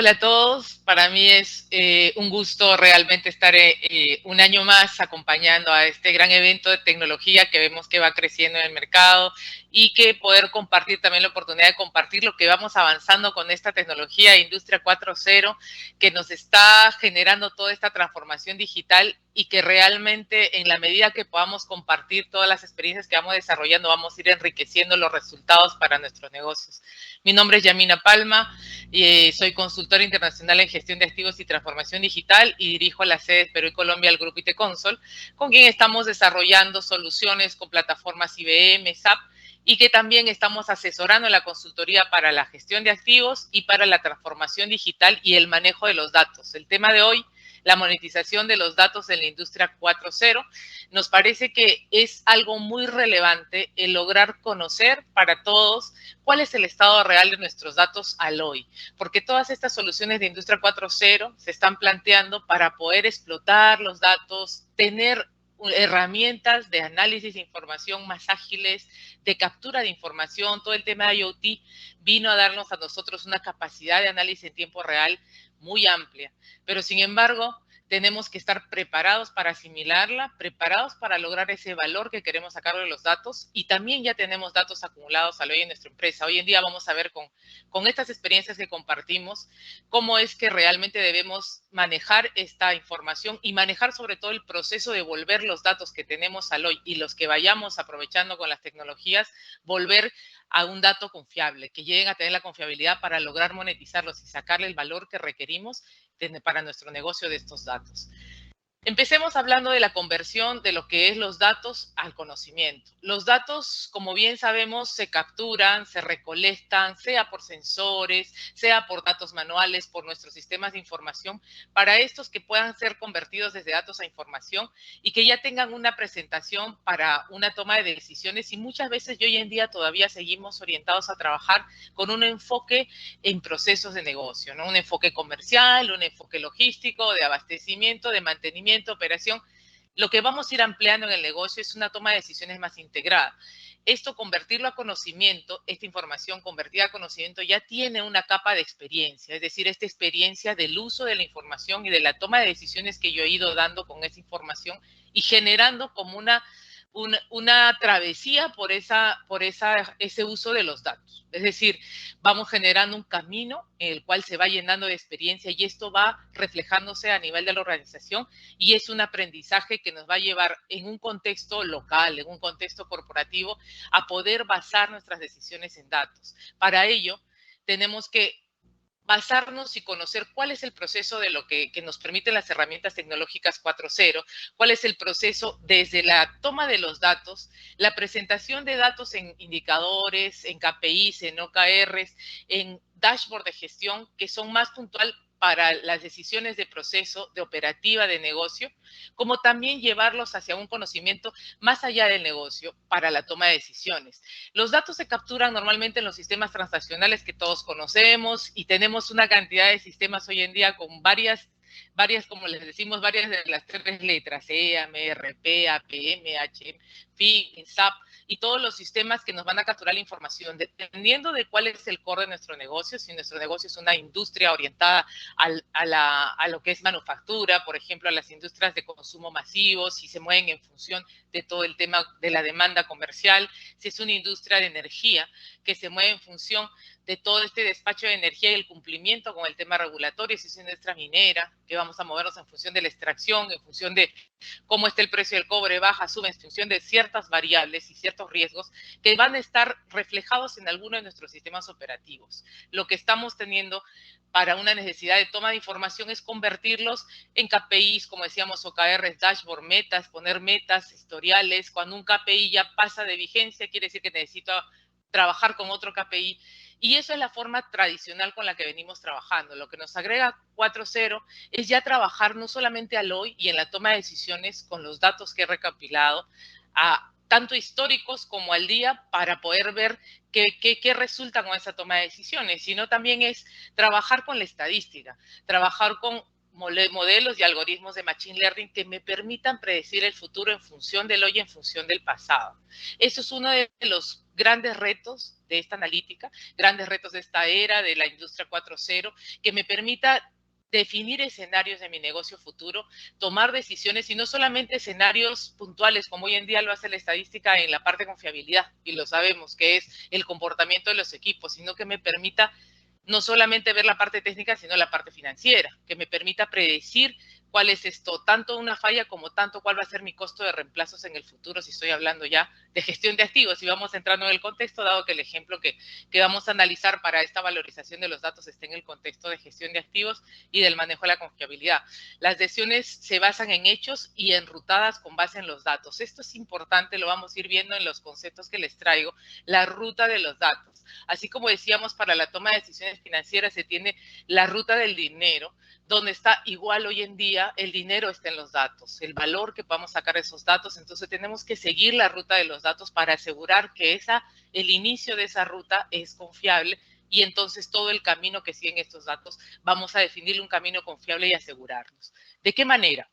Hola a todos, para mí es un gusto realmente estar un año más acompañando a este gran evento de tecnología que vemos que va creciendo en el mercado y que poder compartir también la oportunidad de compartir lo que vamos avanzando con esta tecnología Industria 4.0 que nos está generando toda esta transformación digital y que realmente en la medida que podamos compartir todas las experiencias que vamos desarrollando vamos a ir enriqueciendo los resultados para nuestros negocios. Mi nombre es Yamina Palma. Soy consultora internacional en gestión de activos y transformación digital y dirijo las sedes Perú y Colombia al Grupo IT Consol, con quien estamos desarrollando soluciones con plataformas IBM, SAP, y que también estamos asesorando en la consultoría para la gestión de activos y para la transformación digital y el manejo de los datos. El tema de hoy, la monetización de los datos en la industria 4.0, nos parece que es algo muy relevante el lograr conocer para todos cuál es el estado real de nuestros datos al hoy, porque todas estas soluciones de Industria 4.0 se están planteando para poder explotar los datos, tener herramientas de análisis de información más ágiles, de captura de información. Todo el tema de IoT vino a darnos a nosotros una capacidad de análisis en tiempo real muy amplia, pero sin embargo tenemos que estar preparados para asimilarla, preparados para lograr ese valor que queremos sacar de los datos, y también ya tenemos datos acumulados al hoy en nuestra empresa. Hoy en día vamos a ver con estas experiencias que compartimos cómo es que realmente debemos manejar esta información y manejar sobre todo el proceso de volver los datos que tenemos al hoy y los que vayamos aprovechando con las tecnologías, volver a un dato confiable, que lleguen a tener la confiabilidad para lograr monetizarlos y sacarle el valor que requerimos para nuestro negocio de estos datos. Empecemos hablando de la conversión de lo que es los datos al conocimiento. Los datos, como bien sabemos, se capturan, se recolectan, sea por sensores, sea por datos manuales, por nuestros sistemas de información, para estos que puedan ser convertidos desde datos a información y que ya tengan una presentación para una toma de decisiones. Y muchas veces y hoy en día todavía seguimos orientados a trabajar con un enfoque en procesos de negocio, ¿no? Un enfoque comercial, un enfoque logístico, de abastecimiento, de mantenimiento, operación. Lo que vamos a ir ampliando en el negocio es una toma de decisiones más integrada. Esto, convertirlo a conocimiento, esta información convertida a conocimiento ya tiene una capa de experiencia, es decir, esta experiencia del uso de la información y de la toma de decisiones que yo he ido dando con esa información y generando como una travesía por ese uso de los datos. Es decir, vamos generando un camino en el cual se va llenando de experiencia y esto va reflejándose a nivel de la organización y es un aprendizaje que nos va a llevar en un contexto local, en un contexto corporativo, a poder basar nuestras decisiones en datos. Para ello, tenemos que basarnos y conocer cuál es el proceso de lo que nos permiten las herramientas tecnológicas 4.0, cuál es el proceso desde la toma de los datos, la presentación de datos en indicadores, en KPIs, en OKRs, en dashboard de gestión, que son más puntual para las decisiones de proceso, de operativa, de negocio, como también llevarlos hacia un conocimiento más allá del negocio para la toma de decisiones. Los datos se capturan normalmente en los sistemas transaccionales que todos conocemos y tenemos una cantidad de sistemas hoy en día con varias, como les decimos, varias de las tres letras, EAM, RP, APM, HM, FIG, SAP, y todos los sistemas que nos van a capturar la información, dependiendo de cuál es el core de nuestro negocio. Si nuestro negocio es una industria orientada a lo que es manufactura, por ejemplo, a las industrias de consumo masivo, si se mueven en función de todo el tema de la demanda comercial, si es una industria de energía que se mueve en función de todo este despacho de energía y el cumplimiento con el tema regulatorio, si es una industria minera, que vamos a movernos en función de la extracción, en función de cómo está el precio del cobre, baja, sube, en función de ciertas variables y ciertos riesgos que van a estar reflejados en alguno de nuestros sistemas operativos. Lo que estamos teniendo para una necesidad de toma de información es convertirlos en KPIs, como decíamos, OKRs, dashboard, metas, poner metas, historiales. Cuando un KPI ya pasa de vigencia, quiere decir que necesito trabajar con otro KPI. Y eso es la forma tradicional con la que venimos trabajando. Lo que nos agrega 4.0 es ya trabajar no solamente al hoy y en la toma de decisiones con los datos que he recopilado, tanto históricos como al día, para poder ver qué resulta con esa toma de decisiones, sino también es trabajar con la estadística, trabajar con modelos y algoritmos de Machine Learning que me permitan predecir el futuro en función del hoy y en función del pasado. Eso es uno de los grandes retos de esta analítica, grandes retos de esta era, de la industria 4.0, que me permita definir escenarios de mi negocio futuro, tomar decisiones y no solamente escenarios puntuales, como hoy en día lo hace la estadística en la parte de confiabilidad, y lo sabemos, que es el comportamiento de los equipos, sino que me permita no solamente ver la parte técnica, sino la parte financiera, que me permita predecir cuál es esto, tanto una falla como tanto cuál va a ser mi costo de reemplazos en el futuro, si estoy hablando ya de gestión de activos, y vamos entrando en el contexto, dado que el ejemplo que vamos a analizar para esta valorización de los datos está en el contexto de gestión de activos y del manejo de la confiabilidad. Las decisiones se basan en hechos y enrutadas con base en los datos. Esto es importante, lo vamos a ir viendo en los conceptos que les traigo, la ruta de los datos. Así como decíamos, para la toma de decisiones financieras se tiene la ruta del dinero, donde está igual hoy en día, el dinero está en los datos, el valor que podamos sacar de esos datos. Entonces tenemos que seguir la ruta de los datos para asegurar que el inicio de esa ruta es confiable, y entonces todo el camino que siguen estos datos vamos a definirle un camino confiable y asegurarnos. ¿De qué manera?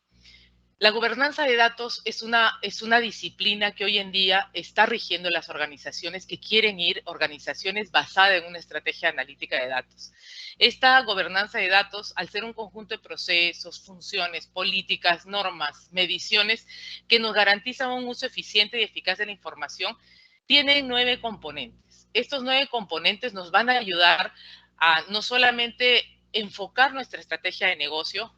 La gobernanza de datos es una disciplina que hoy en día está rigiendo las organizaciones que quieren ir, organizaciones basadas en una estrategia analítica de datos. Esta gobernanza de datos, al ser un conjunto de procesos, funciones, políticas, normas, mediciones que nos garantizan un uso eficiente y eficaz de la información, tiene 9 componentes. Estos 9 componentes nos van a ayudar a no solamente enfocar nuestra estrategia de negocio,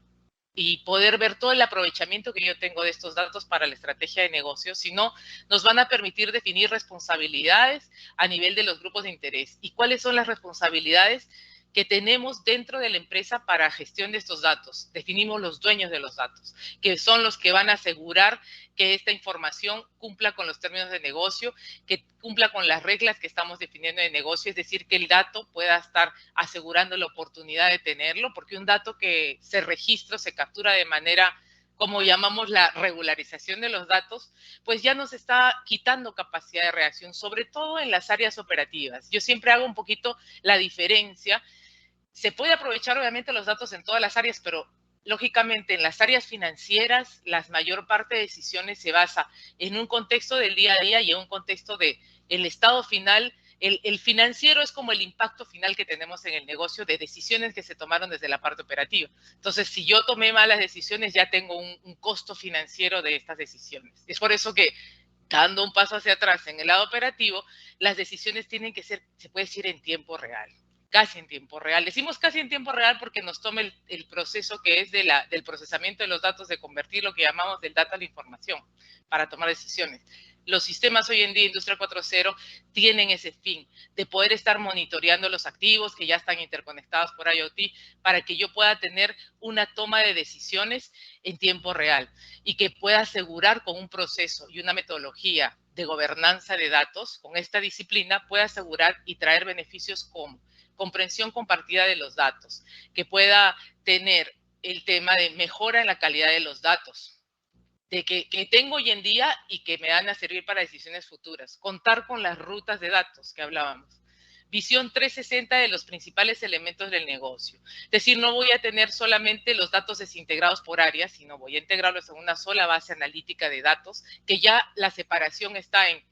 y poder ver todo el aprovechamiento que yo tengo de estos datos para la estrategia de negocio, sino nos van a permitir definir responsabilidades a nivel de los grupos de interés. ¿Y cuáles son las responsabilidades que tenemos dentro de la empresa para gestión de estos datos? Definimos los dueños de los datos, que son los que van a asegurar que esta información cumpla con los términos de negocio, que cumpla con las reglas que estamos definiendo de negocio, es decir, que el dato pueda estar asegurando la oportunidad de tenerlo, porque un dato que se registra, se captura de manera, como llamamos la regularización de los datos, pues ya nos está quitando capacidad de reacción, sobre todo en las áreas operativas. Yo siempre hago un poquito la diferencia. Se puede aprovechar obviamente los datos en todas las áreas, pero lógicamente en las áreas financieras la mayor parte de decisiones se basa en un contexto del día a día y en un contexto de el estado final. El financiero es como el impacto final que tenemos en el negocio de decisiones que se tomaron desde la parte operativa. Entonces, si yo tomé malas decisiones, ya tengo un costo financiero de estas decisiones. Es por eso que, dando un paso hacia atrás en el lado operativo, las decisiones tienen que ser, se puede decir, en tiempo real, casi en tiempo real. Decimos casi en tiempo real porque nos toma el proceso que es del procesamiento de los datos, de convertir lo que llamamos del data a la información para tomar decisiones. Los sistemas hoy en día, Industria 4.0, tienen ese fin de poder estar monitoreando los activos que ya están interconectados por IoT para que yo pueda tener una toma de decisiones en tiempo real y que pueda asegurar con un proceso y una metodología de gobernanza de datos, con esta disciplina, pueda asegurar y traer beneficios como comprensión compartida de los datos, que pueda tener el tema de mejora en la calidad de los datos, de que tengo hoy en día y que me van a servir para decisiones futuras. Contar con las rutas de datos que hablábamos. Visión 360 de los principales elementos del negocio. Es decir, no voy a tener solamente los datos desintegrados por áreas, sino voy a integrarlos en una sola base analítica de datos, que ya la separación está en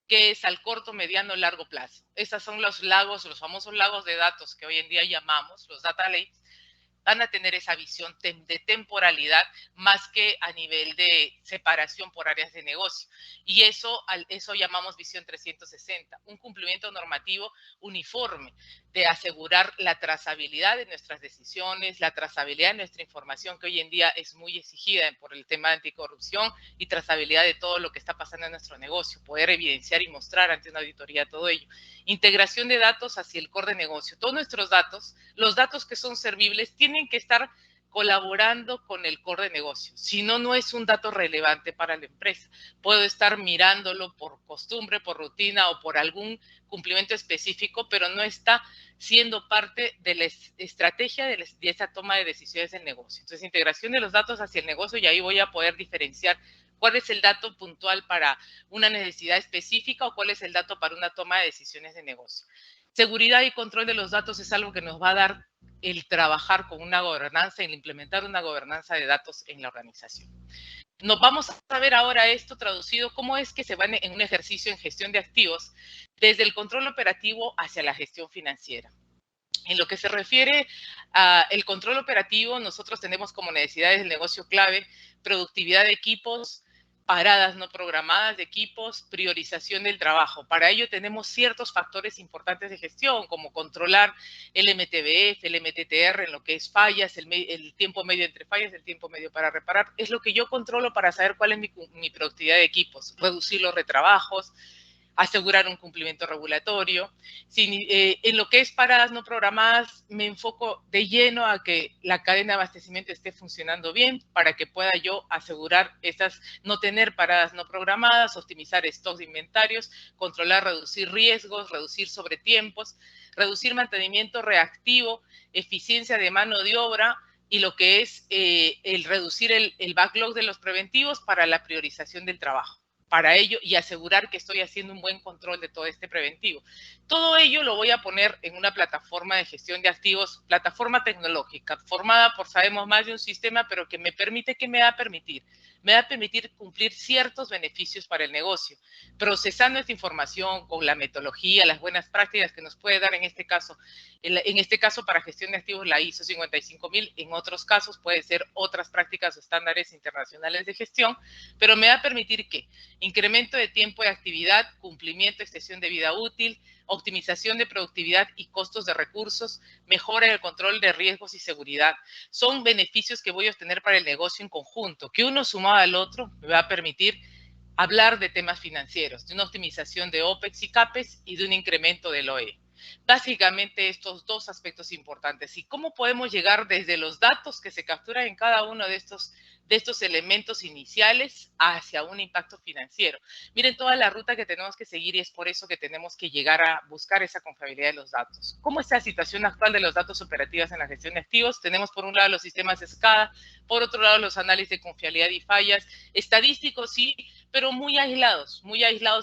qué es al corto, mediano, largo plazo. Esos son los lagos, los famosos lagos de datos que hoy en día llamamos los data lakes. Van a tener esa visión de temporalidad más que a nivel de separación por áreas de negocio. Y eso llamamos visión 360, un cumplimiento normativo uniforme de asegurar la trazabilidad de nuestras decisiones, la trazabilidad de nuestra información, que hoy en día es muy exigida por el tema de anticorrupción, y trazabilidad de todo lo que está pasando en nuestro negocio, poder evidenciar y mostrar ante una auditoría todo ello. Integración de datos hacia el core de negocio. Todos nuestros datos, los datos que son servibles, tienen que estar colaborando con el core de negocio. Si no, no es un dato relevante para la empresa. Puedo estar mirándolo por costumbre, por rutina o por algún cumplimiento específico, pero no está siendo parte de la estrategia de esa toma de decisiones del negocio. Entonces, integración de los datos hacia el negocio, y ahí voy a poder diferenciar cuál es el dato puntual para una necesidad específica o cuál es el dato para una toma de decisiones de negocio. Seguridad y control de los datos es algo que nos va a dar el trabajar con una gobernanza, el implementar una gobernanza de datos en la organización. Nos vamos a ver ahora esto traducido, cómo es que se va en un ejercicio en gestión de activos, desde el control operativo hacia la gestión financiera. En lo que se refiere al control operativo, nosotros tenemos como necesidades del negocio clave productividad de equipos, paradas no programadas de equipos, priorización del trabajo. Para ello tenemos ciertos factores importantes de gestión, como controlar el MTBF, el MTTR, en lo que es fallas, el tiempo medio entre fallas, el tiempo medio para reparar. Es lo que yo controlo para saber cuál es mi productividad de equipos, reducir los retrabajos, asegurar un cumplimiento regulatorio. En lo que es paradas no programadas, me enfoco de lleno a que la cadena de abastecimiento esté funcionando bien para que pueda yo asegurar esas, no tener paradas no programadas, optimizar stocks de inventarios, controlar, reducir riesgos, reducir sobretiempos, reducir mantenimiento reactivo, eficiencia de mano de obra, y lo que es el reducir el backlog de los preventivos para la priorización del trabajo. Para ello y asegurar que estoy haciendo un buen control de todo este preventivo. Todo ello lo voy a poner en una plataforma de gestión de activos, plataforma tecnológica, formada por, sabemos, más de un sistema, pero que me permite, ¿qué me va a permitir? Me va a permitir cumplir ciertos beneficios para el negocio, procesando esta información con la metodología, las buenas prácticas que nos puede dar en este caso para gestión de activos la ISO 55000, en otros casos puede ser otras prácticas o estándares internacionales de gestión, pero me va a permitir que incremento de tiempo de actividad, cumplimiento, extensión de vida útil, optimización de productividad y costos de recursos, mejora en el control de riesgos y seguridad. Son beneficios que voy a obtener para el negocio en conjunto, que uno sumado al otro me va a permitir hablar de temas financieros, de una optimización de OPEX y CAPEX y de un incremento del OE. Básicamente estos dos aspectos importantes. ¿Y cómo podemos llegar desde los datos que se capturan en cada uno de estos elementos iniciales hacia un impacto financiero? Miren toda la ruta que tenemos que seguir y es por eso que tenemos que llegar a buscar esa confiabilidad de los datos. ¿Cómo es la situación actual de los datos operativos en la gestión de activos? Tenemos por un lado los sistemas de SCADA, por otro lado los análisis de confiabilidad y fallas, estadísticos sí, pero muy aislados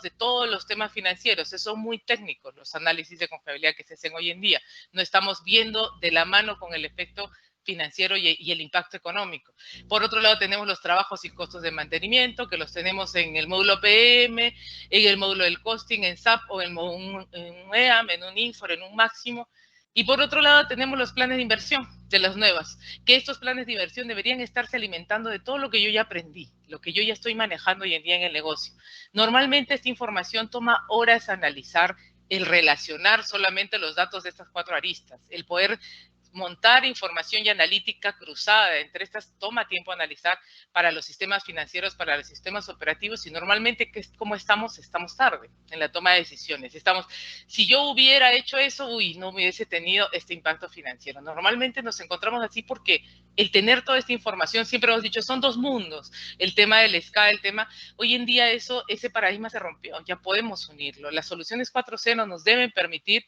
de todos los temas financieros. Son muy técnicos los análisis de confiabilidad que se hacen hoy en día. No estamos viendo de la mano con el efecto financiero y el impacto económico. Por otro lado, tenemos los trabajos y costos de mantenimiento, que los tenemos en el módulo PM, en el módulo del costing, en SAP o en un EAM, en un INFOR, en un máximo. Y por otro lado, tenemos los planes de inversión de las nuevas, que estos planes de inversión deberían estarse alimentando de todo lo que yo ya aprendí, lo que yo ya estoy manejando hoy en día en el negocio. Normalmente esta información toma horas analizar, el relacionar solamente los datos de estas cuatro aristas, el poder montar información y analítica cruzada entre estas toma tiempo analizar para los sistemas financieros, para los sistemas operativos, y normalmente, ¿cómo estamos? Estamos tarde en la toma de decisiones. Si yo hubiera hecho eso, no hubiese tenido este impacto financiero. Normalmente nos encontramos así porque el tener toda esta información, siempre hemos dicho, son dos mundos. El tema del SCA, hoy en día ese paradigma se rompió, ya podemos unirlo. Las soluciones 4.0 nos deben permitir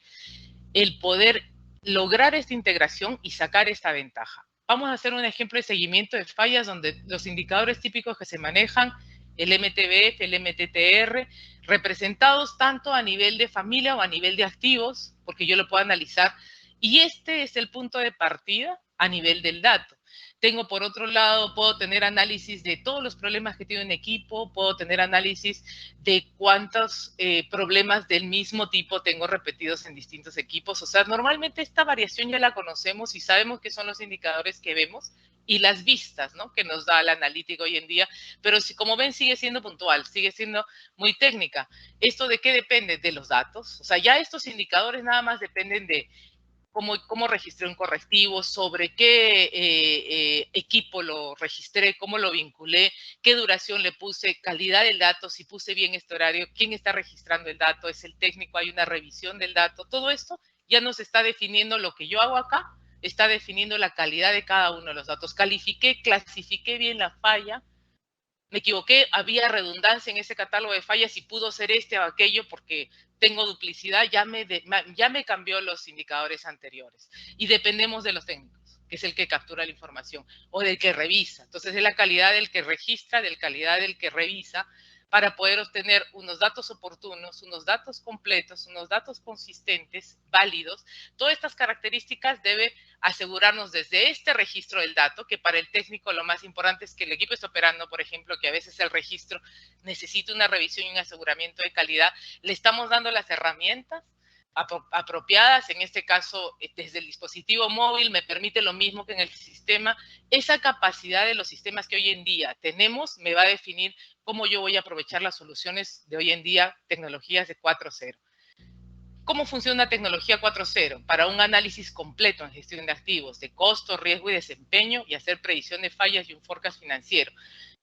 el poder lograr esta integración y sacar esta ventaja. Vamos a hacer un ejemplo de seguimiento de fallas donde los indicadores típicos que se manejan, el MTBF, el MTTR, representados tanto a nivel de familia o a nivel de activos, porque yo lo puedo analizar, y este es el punto de partida a nivel del dato. Tengo, por otro lado, puedo tener análisis de todos los problemas que tiene un equipo, puedo tener análisis de cuántos problemas del mismo tipo tengo repetidos en distintos equipos. O sea, normalmente esta variación ya la conocemos y sabemos qué son los indicadores que vemos y las vistas, ¿no?, que nos da la analítica hoy en día, pero si, como ven, sigue siendo puntual, sigue siendo muy técnica. ¿Esto de qué depende? De los datos. O sea, ya estos indicadores nada más dependen de cómo registré un correctivo, sobre qué equipo lo registré, cómo lo vinculé, qué duración le puse, calidad del dato, si puse bien este horario, quién está registrando el dato, es el técnico, hay una revisión del dato. Todo esto ya nos está definiendo lo que yo hago acá, está definiendo la calidad de cada uno de los datos. Califiqué, clasifiqué bien la falla, me equivoqué, había redundancia en ese catálogo de fallas y pudo ser este o aquello porque tengo duplicidad, ya me cambió los indicadores anteriores. Y dependemos de los técnicos, que es el que captura la información, o del que revisa. Entonces es la calidad del que registra, de la calidad del que revisa, para poder obtener unos datos oportunos, unos datos completos, unos datos consistentes, válidos. Todas estas características debe asegurarnos desde este registro del dato, que para el técnico lo más importante es que el equipo esté operando, por ejemplo, que a veces el registro necesita una revisión y un aseguramiento de calidad. Le estamos dando las herramientas apropiadas, en este caso desde el dispositivo móvil me permite lo mismo que en el sistema. Esa capacidad de los sistemas que hoy en día tenemos me va a definir cómo yo voy a aprovechar las soluciones de hoy en día, tecnologías de 4.0. ¿Cómo funciona tecnología 4.0? Para un análisis completo en gestión de activos, de costo, riesgo y desempeño, y hacer predicción de fallas y un forecast financiero.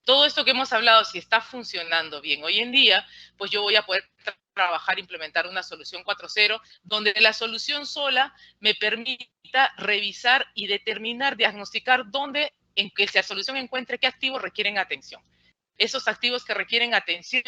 Todo esto que hemos hablado, si está funcionando bien hoy en día, pues yo voy a poder trabajar, implementar una solución 4.0, donde la solución sola me permita revisar y determinar, diagnosticar dónde, en que esa solución encuentre qué activos requieren atención. Esos activos que requieren atención,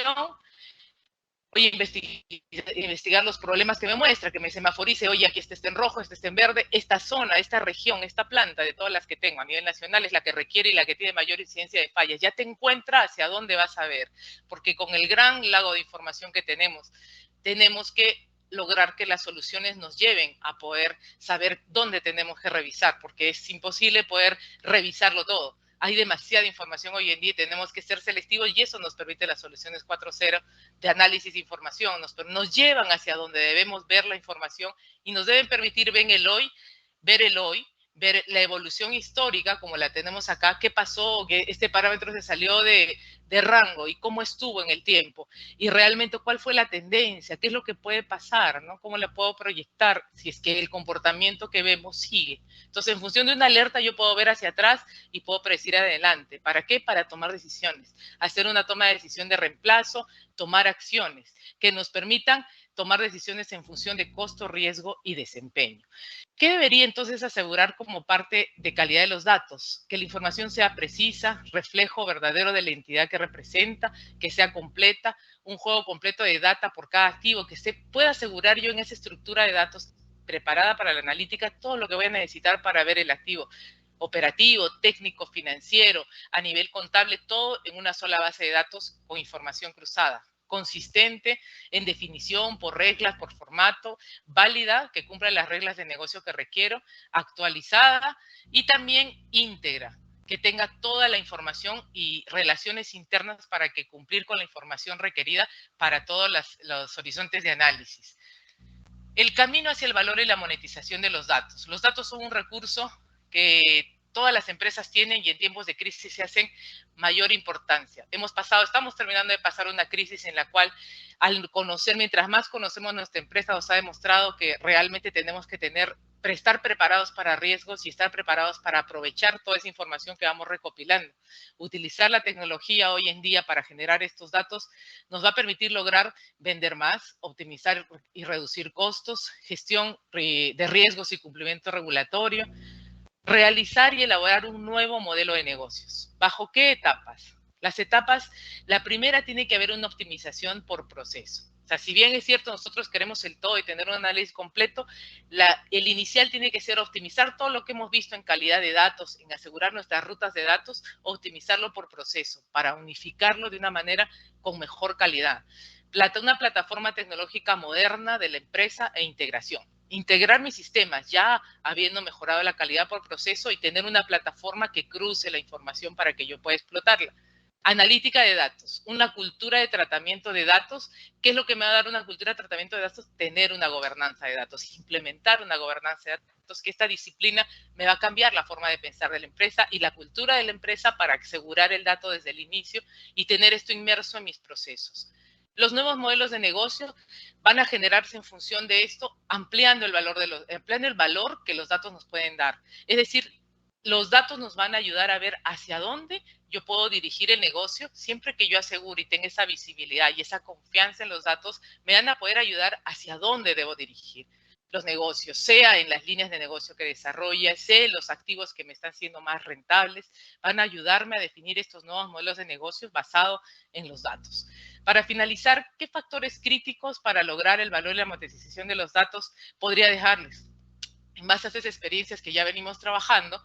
voy a investigar los problemas que me muestra, que me semaforice, oye, aquí este está en rojo, este está en verde, esta zona, esta región, esta planta de todas las que tengo a nivel nacional es la que requiere y la que tiene mayor incidencia de fallas. Ya te encuentra hacia dónde vas a ver, porque con el gran lago de información que tenemos que lograr que las soluciones nos lleven a poder saber dónde tenemos que revisar, porque es imposible poder revisarlo todo. Hay demasiada información hoy en día y tenemos que ser selectivos y eso nos permite las soluciones 4.0 de análisis de información, nos llevan hacia donde debemos ver la información y nos deben permitir ver el hoy, ver la evolución histórica como la tenemos acá, qué pasó, que este parámetro se salió de rango y cómo estuvo en el tiempo y realmente cuál fue la tendencia, qué es lo que puede pasar, ¿no? Cómo le puedo proyectar si es que el comportamiento que vemos sigue. Entonces, en función de una alerta, yo puedo ver hacia atrás y puedo predecir adelante. ¿Para qué? Para tomar decisiones, hacer una toma de decisión de reemplazo, tomar acciones que nos permitan tomar decisiones en función de costo, riesgo y desempeño. ¿Qué debería entonces asegurar como parte de calidad de los datos? Que la información sea precisa, reflejo verdadero de la entidad que representa, que sea completa, un juego completo de data por cada activo, que se pueda asegurar yo en esa estructura de datos preparada para la analítica todo lo que voy a necesitar para ver el activo operativo, técnico, financiero, a nivel contable, todo en una sola base de datos con información cruzada, consistente en definición, por reglas, por formato, válida, que cumpla las reglas de negocio que requiero, actualizada y también íntegra, que tenga toda la información y relaciones internas para que cumplir con la información requerida para todos los horizontes de análisis. El camino hacia el valor y la monetización de los datos. Los datos son un recurso que todas las empresas tienen y en tiempos de crisis se hacen mayor importancia. Estamos terminando de pasar una crisis en la cual al conocer, mientras más conocemos nuestra empresa, nos ha demostrado que realmente tenemos que estar preparados para riesgos y estar preparados para aprovechar toda esa información que vamos recopilando. Utilizar la tecnología hoy en día para generar estos datos nos va a permitir lograr vender más, optimizar y reducir costos, gestión de riesgos y cumplimiento regulatorio, realizar y elaborar un nuevo modelo de negocios. ¿Bajo qué etapas? Las etapas, la primera tiene que haber una optimización por proceso. O sea, si bien es cierto, nosotros queremos el todo y tener un análisis completo, el inicial tiene que ser optimizar todo lo que hemos visto en calidad de datos, en asegurar nuestras rutas de datos, optimizarlo por proceso, para unificarlo de una manera con mejor calidad. Una plataforma tecnológica moderna de la empresa e integración. Integrar mis sistemas, ya habiendo mejorado la calidad por proceso y tener una plataforma que cruce la información para que yo pueda explotarla. Analítica de datos, una cultura de tratamiento de datos. ¿Qué es lo que me va a dar una cultura de tratamiento de datos? Tener una gobernanza de datos, implementar una gobernanza de datos, que esta disciplina me va a cambiar la forma de pensar de la empresa y la cultura de la empresa para asegurar el dato desde el inicio y tener esto inmerso en mis procesos. Los nuevos modelos de negocio van a generarse en función de esto, ampliando el valor que los datos nos pueden dar. Es decir, los datos nos van a ayudar a ver hacia dónde yo puedo dirigir el negocio. Siempre que yo asegure y tenga esa visibilidad y esa confianza en los datos, me van a poder ayudar hacia dónde debo dirigir los negocios, sea en las líneas de negocio que desarrolla, sea en los activos que me están siendo más rentables, van a ayudarme a definir estos nuevos modelos de negocios basados en los datos. Para finalizar, ¿qué factores críticos para lograr el valor y la monetización de los datos podría dejarles? En base a esas experiencias que ya venimos trabajando,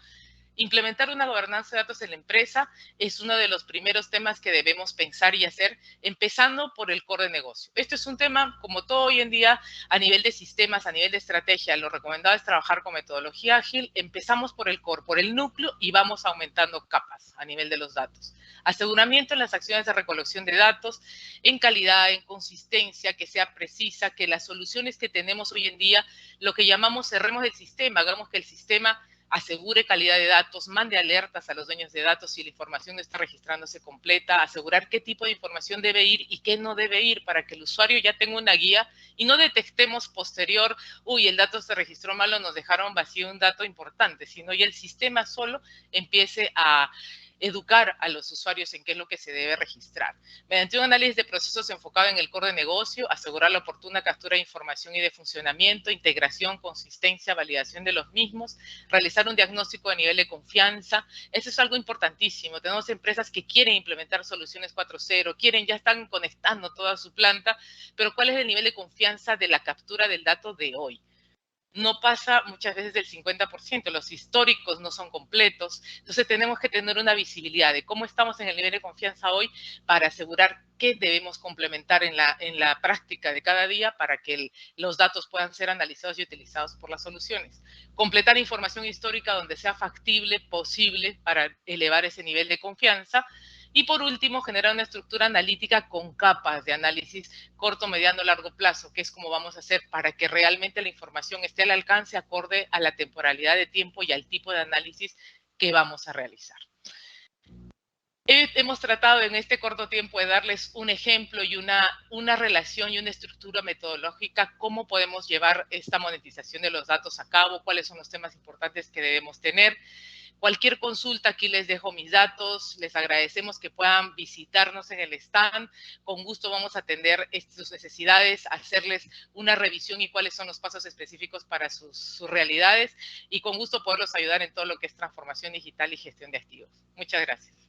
Implementar una gobernanza de datos en la empresa es uno de los primeros temas que debemos pensar y hacer, empezando por el core de negocio. Esto es un tema, como todo hoy en día, a nivel de sistemas, a nivel de estrategia. Lo recomendado es trabajar con metodología ágil. Empezamos por el core, por el núcleo, y vamos aumentando capas a nivel de los datos. Aseguramiento en las acciones de recolección de datos, en calidad, en consistencia, que sea precisa, que las soluciones que tenemos hoy en día, lo que llamamos cerremos el sistema, hagamos que el sistema asegure calidad de datos, mande alertas a los dueños de datos si la información no está registrándose completa, asegurar qué tipo de información debe ir y qué no debe ir para que el usuario ya tenga una guía y no detectemos posterior, uy, el dato se registró mal o nos dejaron vacío un dato importante, sino ya el sistema solo empiece a educar a los usuarios en qué es lo que se debe registrar. Mediante un análisis de procesos enfocado en el core de negocio, asegurar la oportuna captura de información y de funcionamiento, integración, consistencia, validación de los mismos, realizar un diagnóstico de nivel de confianza. Eso es algo importantísimo. Tenemos empresas que quieren implementar soluciones 4.0, ya están conectando toda su planta, pero ¿cuál es el nivel de confianza de la captura del dato de hoy? No pasa muchas veces del 50%, los históricos no son completos, entonces tenemos que tener una visibilidad de cómo estamos en el nivel de confianza hoy para asegurar qué debemos complementar en la práctica de cada día para que los datos puedan ser analizados y utilizados por las soluciones. Completar información histórica donde sea factible, posible para elevar ese nivel de confianza. Y por último, generar una estructura analítica con capas de análisis corto, mediano, largo plazo, que es como vamos a hacer para que realmente la información esté al alcance acorde a la temporalidad de tiempo y al tipo de análisis que vamos a realizar. Hemos tratado en este corto tiempo de darles un ejemplo y una relación y una estructura metodológica, cómo podemos llevar esta monetización de los datos a cabo, cuáles son los temas importantes que debemos tener. Cualquier consulta, aquí les dejo mis datos, les agradecemos que puedan visitarnos en el stand, con gusto vamos a atender sus necesidades, hacerles una revisión y cuáles son los pasos específicos para sus realidades y con gusto poderlos ayudar en todo lo que es transformación digital y gestión de activos. Muchas gracias.